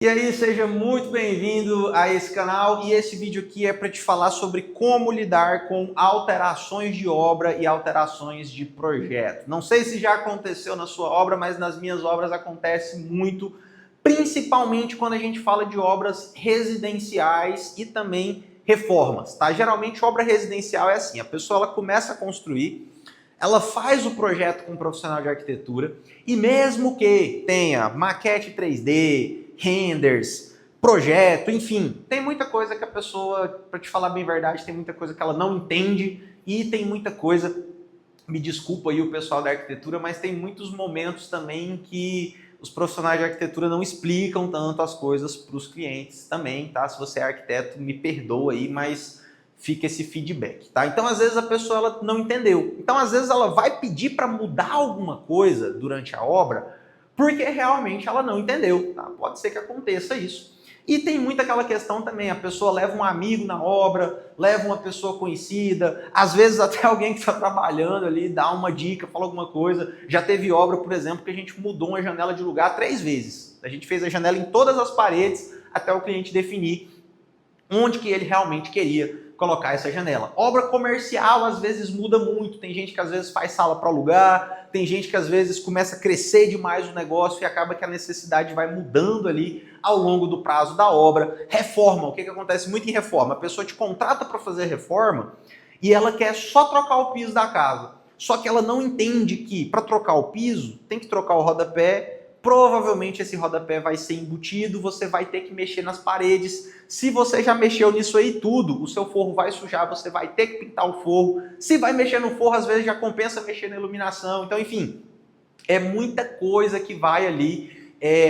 E aí, seja muito bem-vindo a esse canal e esse vídeo aqui é para te falar sobre como lidar com alterações de obra e alterações de projeto. Não sei se já aconteceu na sua obra, mas nas minhas obras acontece muito, principalmente quando a gente fala de obras residenciais e também reformas, tá? Geralmente obra residencial é assim, a pessoa ela começa a construir, ela faz o projeto com um profissional de arquitetura e mesmo que tenha maquete 3D, renders, projeto, enfim, tem muita coisa que a pessoa, para te falar bem a verdade, tem muita coisa que ela não entende e tem muita coisa, me desculpa aí o pessoal da arquitetura, mas tem muitos momentos também que os profissionais de arquitetura não explicam tanto as coisas para os clientes também, tá? Se você é arquiteto, me perdoa aí, mas fica esse feedback, tá? Então, às vezes a pessoa ela não entendeu. Então, às vezes ela vai pedir para mudar alguma coisa durante a obra porque realmente ela não entendeu, tá? Pode ser que aconteça isso. E tem muito aquela questão também, a pessoa leva um amigo na obra, leva uma pessoa conhecida, às vezes até alguém que está trabalhando ali, dá uma dica, fala alguma coisa. Já teve obra, por exemplo, que a gente mudou uma janela de lugar 3 vezes. A gente fez a janela em todas as paredes até o cliente definir onde que ele realmente queria colocar essa janela. Obra comercial às vezes muda muito, tem gente que às vezes faz sala para alugar, tem gente que às vezes começa a crescer demais o negócio e acaba que a necessidade vai mudando ali ao longo do prazo da obra. Reforma, o que acontece muito em reforma? A pessoa te contrata para fazer reforma e ela quer só trocar o piso da casa. Só que ela não entende que para trocar o piso tem que trocar o rodapé, provavelmente esse rodapé vai ser embutido, você vai ter que mexer nas paredes. Se você já mexeu nisso aí tudo, o seu forro vai sujar, você vai ter que pintar o forro. Se vai mexer no forro, às vezes já compensa mexer na iluminação. Então, enfim, é muita coisa que vai ali,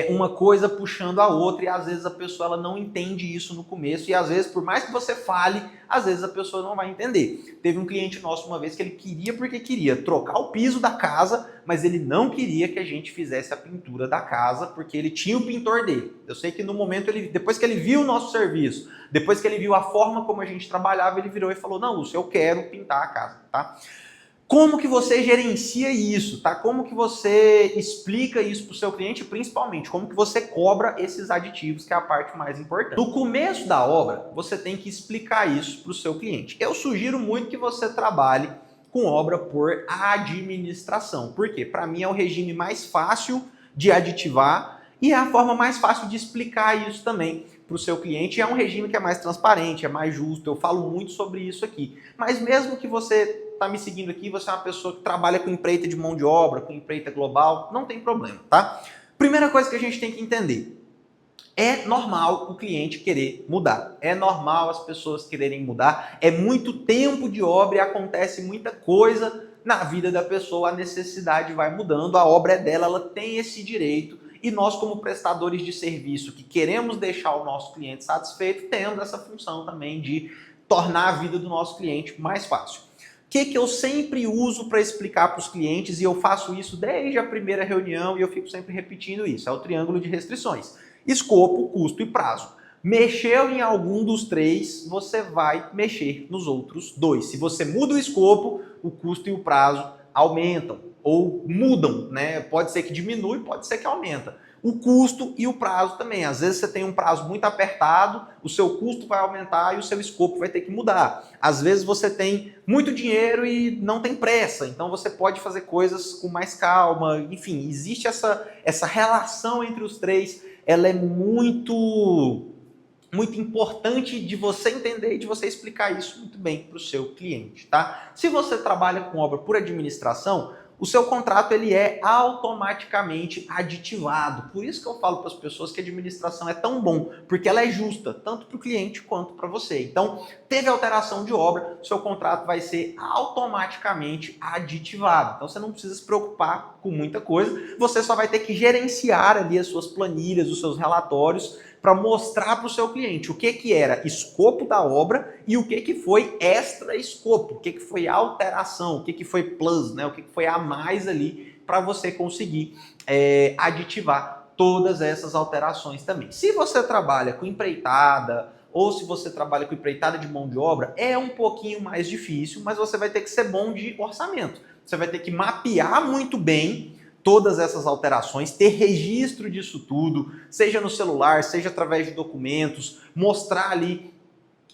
uma coisa puxando a outra, e às vezes a pessoa ela não entende isso no começo, e às vezes, por mais que você fale, às vezes a pessoa não vai entender. Teve um cliente nosso uma vez que ele queria porque queria trocar o piso da casa, mas ele não queria que a gente fizesse a pintura da casa, porque ele tinha o pintor dele. Eu sei que no momento, depois que ele viu o nosso serviço, depois que ele viu a forma como a gente trabalhava, ele virou e falou, não, Lúcio, eu quero pintar a casa, tá? Como que você gerencia isso, tá? Como que você explica isso para o seu cliente, principalmente, como que você cobra esses aditivos, que é a parte mais importante. No começo da obra, você tem que explicar isso para o seu cliente. Eu sugiro muito que você trabalhe com obra por administração. Por quê? Para mim é o regime mais fácil de aditivar e é a forma mais fácil de explicar isso também para o seu cliente. É um regime que é mais transparente, é mais justo. Eu falo muito sobre isso aqui. Mas mesmo que você está me seguindo aqui, você é uma pessoa que trabalha com empreita de mão de obra, com empreita global, não tem problema, tá? Primeira coisa que a gente tem que entender, é normal o cliente querer mudar, é normal as pessoas quererem mudar, é muito tempo de obra e acontece muita coisa na vida da pessoa, a necessidade vai mudando, a obra é dela, ela tem esse direito e nós como prestadores de serviço que queremos deixar o nosso cliente satisfeito, temos essa função também de tornar a vida do nosso cliente mais fácil. O que eu sempre uso para explicar para os clientes, e eu faço isso desde a primeira reunião e eu fico sempre repetindo isso, é o triângulo de restrições. Escopo, custo e prazo. Mexeu em algum dos três, você vai mexer nos outros dois. Se você muda o escopo, o custo e o prazo aumentam ou mudam, né? Pode ser que diminui, pode ser que aumenta. O custo e o prazo também. Às vezes você tem um prazo muito apertado, o seu custo vai aumentar e o seu escopo vai ter que mudar. Às vezes você tem muito dinheiro e não tem pressa, então você pode fazer coisas com mais calma. Enfim, existe essa relação entre os três, ela é muito importante de você entender e de você explicar isso muito bem para o seu cliente, tá? Se você trabalha com obra por administração, o seu contrato ele é automaticamente aditivado. Por isso que eu falo para as pessoas que a administração é tão bom, porque ela é justa, tanto para o cliente quanto para você. Então, teve alteração de obra, o seu contrato vai ser automaticamente aditivado. Então, você não precisa se preocupar com muita coisa, você só vai ter que gerenciar ali as suas planilhas, os seus relatórios, para mostrar para o seu cliente o que era escopo da obra e o que foi extra escopo, o que foi alteração, o que foi plus, né? O que foi a mais ali para você conseguir aditivar todas essas alterações também. Se você trabalha com empreitada ou se você trabalha com empreitada de mão de obra, é um pouquinho mais difícil, mas você vai ter que ser bom de orçamento. Você vai ter que mapear muito bem todas essas alterações, ter registro disso tudo, seja no celular, seja através de documentos, mostrar ali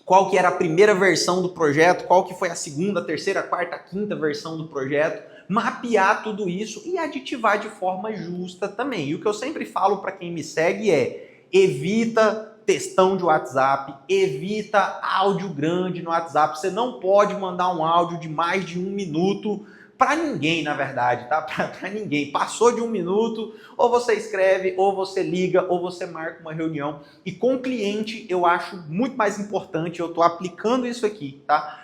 qual que era a primeira versão do projeto, qual que foi a segunda, terceira, quarta, quinta versão do projeto, mapear tudo isso e aditivar de forma justa também. E o que eu sempre falo para quem me segue é: evita textão de WhatsApp, evita áudio grande no WhatsApp. Você não pode mandar um áudio de mais de 1 minuto para ninguém, na verdade, tá? Para ninguém. Passou de 1 minuto, ou você escreve, ou você liga, ou você marca uma reunião. E com o cliente, eu acho muito mais importante, eu estou aplicando isso aqui, tá?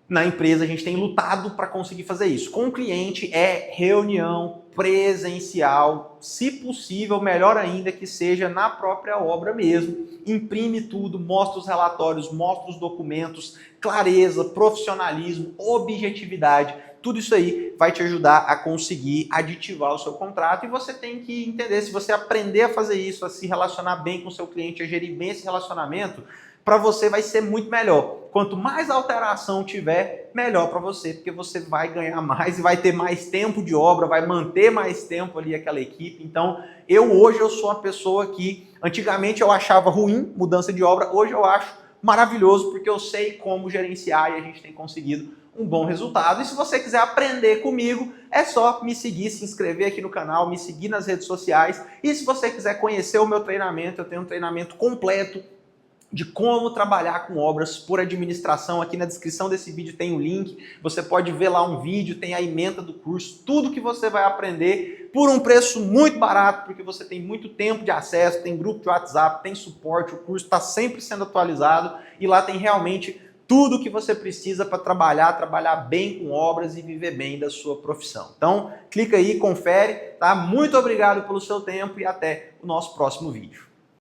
Na empresa, a gente tem lutado para conseguir fazer isso. Com o cliente, é reunião presencial, se possível, melhor ainda que seja na própria obra mesmo. Imprime tudo, mostra os relatórios, mostra os documentos, clareza, profissionalismo, objetividade. Tudo isso aí vai te ajudar a conseguir aditivar o seu contrato, e você tem que entender, se você aprender a fazer isso, a se relacionar bem com o seu cliente, a gerir bem esse relacionamento, para você vai ser muito melhor. Quanto mais alteração tiver, melhor para você, porque você vai ganhar mais e vai ter mais tempo de obra, vai manter mais tempo ali aquela equipe. Então, hoje eu sou uma pessoa que antigamente eu achava ruim mudança de obra, hoje eu acho maravilhoso, porque eu sei como gerenciar e a gente tem conseguido um bom resultado. E se você quiser aprender comigo, é só me seguir, se inscrever aqui no canal, me seguir nas redes sociais. E se você quiser conhecer o meu treinamento, eu tenho um treinamento completo de como trabalhar com obras por administração. Aqui na descrição desse vídeo tem um link, você pode ver lá um vídeo, tem a ementa do curso, tudo que você vai aprender por um preço muito barato, porque você tem muito tempo de acesso, tem grupo de WhatsApp, tem suporte, o curso está sempre sendo atualizado e lá tem realmente tudo que você precisa para trabalhar bem com obras e viver bem da sua profissão. Então, clica aí, confere, tá? Muito obrigado pelo seu tempo e até o nosso próximo vídeo.